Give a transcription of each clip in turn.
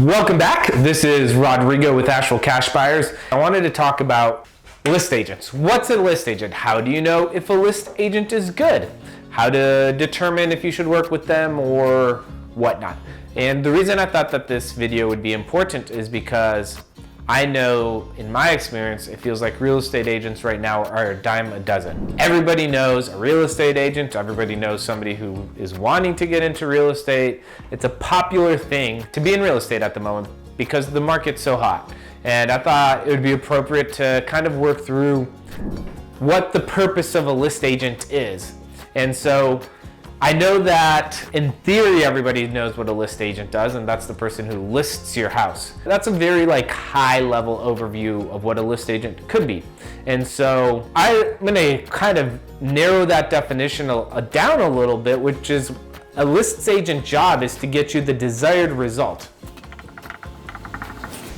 Welcome back. This is Rodrigo with Asheville Cash Buyers. I wanted to talk about list agents. What's a list agent? How do you know if a list agent is good? How to determine if you should work with them or whatnot. And the reason I thought that this video would be important is because I know in my experience, it feels like real estate agents right now are a dime a dozen. Everybody knows a real estate agent. Everybody knows somebody who is wanting to get into real estate. It's a popular thing to be in real estate at the moment because the market's so hot. And I thought it would be appropriate to kind of work through what the purpose of a list agent is. And so I know that in theory, everybody knows what a list agent does, and that's the person who lists your house. That's a very high level overview of what a list agent could be. And so I'm gonna kind of narrow that definition down a little bit, which is a list agent job is to get you the desired result.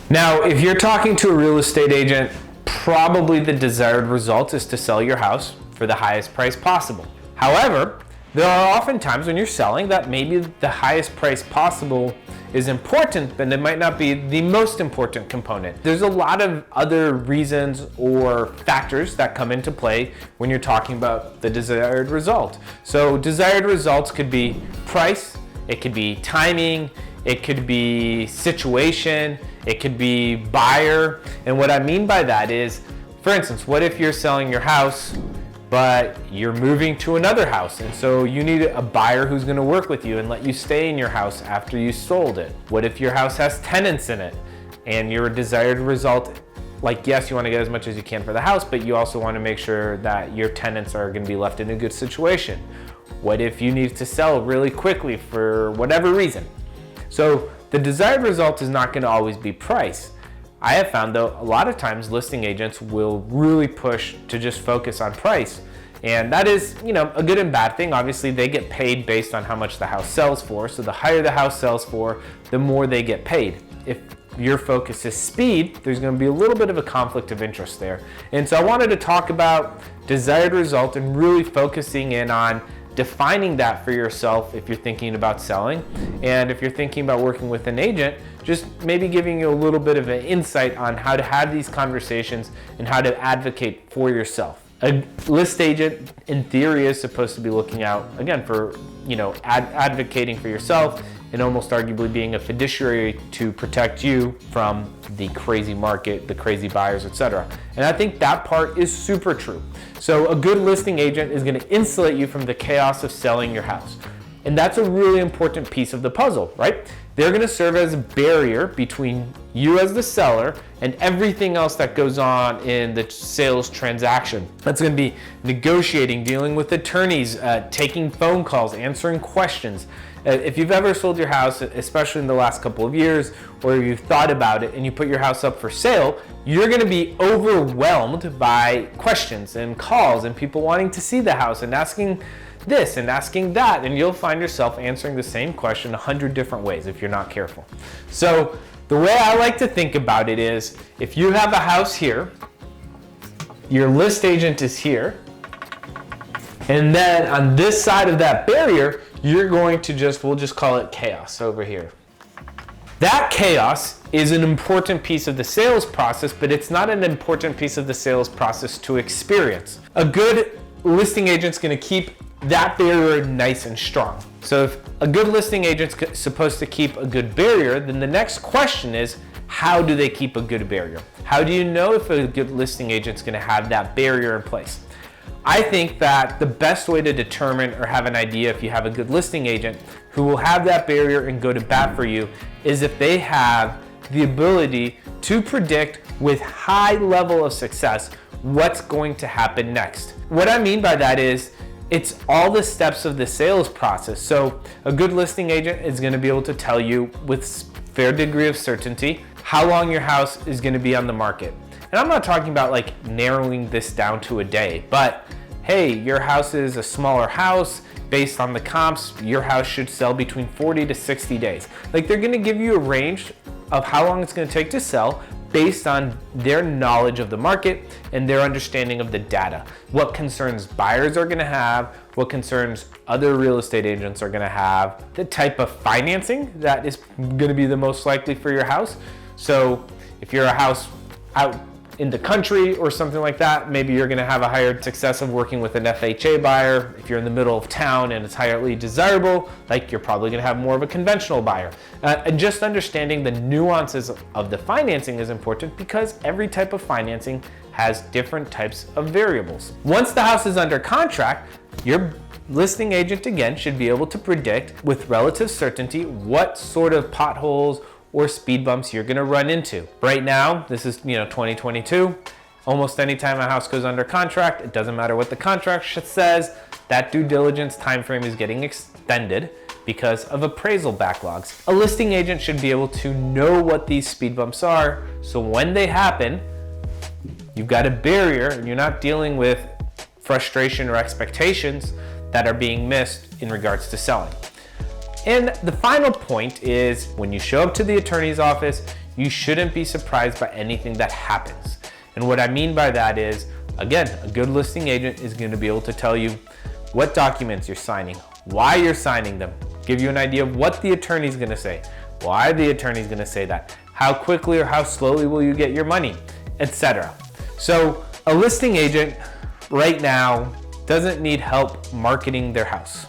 Now, if you're talking to a real estate agent, probably the desired result is to sell your house for the highest price possible. However, there are often times when you're selling that maybe the highest price possible is important, but it might not be the most important component. There's a lot of other reasons or factors that come into play when you're talking about the desired result. So desired results could be price, it could be timing, it could be situation, it could be buyer. And what I mean by that is, for instance, what if you're selling your house but you're moving to another house, and so you need a buyer who's gonna work with you and let you stay in your house after you sold it? What if your house has tenants in it and your desired result, yes, you wanna get as much as you can for the house, but you also wanna make sure that your tenants are gonna be left in a good situation? What if you need to sell really quickly for whatever reason? So the desired result is not gonna always be price. I have found though, a lot of times listing agents will really push to just focus on price. And that is, a good and bad thing. Obviously they get paid based on how much the house sells for. So the higher the house sells for, the more they get paid. If your focus is speed, there's gonna be a little bit of a conflict of interest there. And so I wanted to talk about desired result and really focusing in on defining that for yourself if you're thinking about selling. And if you're thinking about working with an agent, just maybe giving you a little bit of an insight on how to have these conversations and how to advocate for yourself. A list agent in theory is supposed to be looking out, again, for advocating for yourself and almost arguably being a fiduciary to protect you from the crazy market, the crazy buyers, etc. And I think that part is super true. So a good listing agent is gonna insulate you from the chaos of selling your house. And that's a really important piece of the puzzle, right? They're gonna serve as a barrier between you as the seller and everything else that goes on in the sales transaction. That's gonna be negotiating, dealing with attorneys, taking phone calls, answering questions. If you've ever sold your house, especially in the last couple of years, or you've thought about it and you put your house up for sale, you're gonna be overwhelmed by questions and calls and people wanting to see the house and asking this and asking that, and you'll find yourself answering the same question 100 different ways if you're not careful. So the way I like to think about it is, if you have a house here, your list agent is here, and then on this side of that barrier, you're going to we'll just call it chaos over here. That chaos is an important piece of the sales process, but it's not an important piece of the sales process to experience. A good listing agent's gonna keep that barrier nice and strong. So if a good listing agent's supposed to keep a good barrier, then the next question is, how do they keep a good barrier? How do you know if a good listing agent's gonna have that barrier in place? I think that the best way to determine or have an idea if you have a good listing agent who will have that barrier and go to bat for you is if they have the ability to predict with high level of success what's going to happen next. What I mean by that is, it's all the steps of the sales process. So a good listing agent is gonna be able to tell you with fair degree of certainty how long your house is gonna be on the market. And I'm not talking about narrowing this down to a day, but hey, your house is a smaller house, based on the comps, your house should sell between 40 to 60 days. They're gonna give you a range of how long it's gonna take to sell based on their knowledge of the market and their understanding of the data. What concerns buyers are gonna have, what concerns other real estate agents are gonna have, the type of financing that is gonna be the most likely for your house. So if you're a house out in the country or something like that, maybe you're gonna have a higher success of working with an FHA buyer. If you're in the middle of town and it's highly desirable, like you're probably gonna have more of a conventional buyer. And just understanding the nuances of the financing is important because every type of financing has different types of variables. Once the house is under contract, your listing agent again should be able to predict with relative certainty what sort of potholes or speed bumps you're gonna run into. Right now, this is 2022. Almost anytime a house goes under contract, it doesn't matter what the contract says, that due diligence time frame is getting extended because of appraisal backlogs. A listing agent should be able to know what these speed bumps are, so when they happen, you've got a barrier and you're not dealing with frustration or expectations that are being missed in regards to selling. And the final point is when you show up to the attorney's office, you shouldn't be surprised by anything that happens. And what I mean by that is, again, a good listing agent is going to be able to tell you what documents you're signing, why you're signing them, give you an idea of what the attorney's going to say, why the attorney's going to say that, how quickly or how slowly will you get your money, etc. So a listing agent right now doesn't need help marketing their house.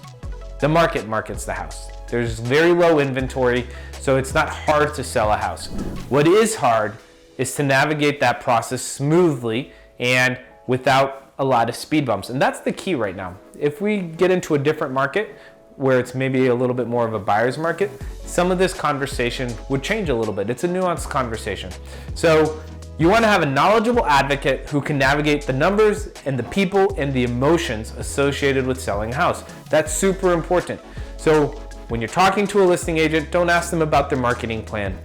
The market markets the house. There's very low inventory, so it's not hard to sell a house. What is hard is to navigate that process smoothly and without a lot of speed bumps. And that's the key right now. If we get into a different market where it's maybe a little bit more of a buyer's market, some of this conversation would change a little bit. It's a nuanced conversation. So you want to have a knowledgeable advocate who can navigate the numbers and the people and the emotions associated with selling a house. That's super important. So when you're talking to a listing agent, don't ask them about their marketing plan.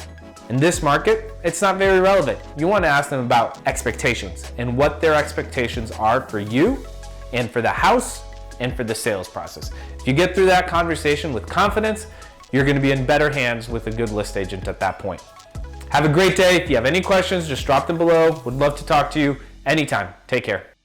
In this market, it's not very relevant. You want to ask them about expectations and what their expectations are for you and for the house and for the sales process. If you get through that conversation with confidence, you're going to be in better hands with a good list agent at that point. Have a great day. If you have any questions, just drop them below. Would love to talk to you anytime. Take care.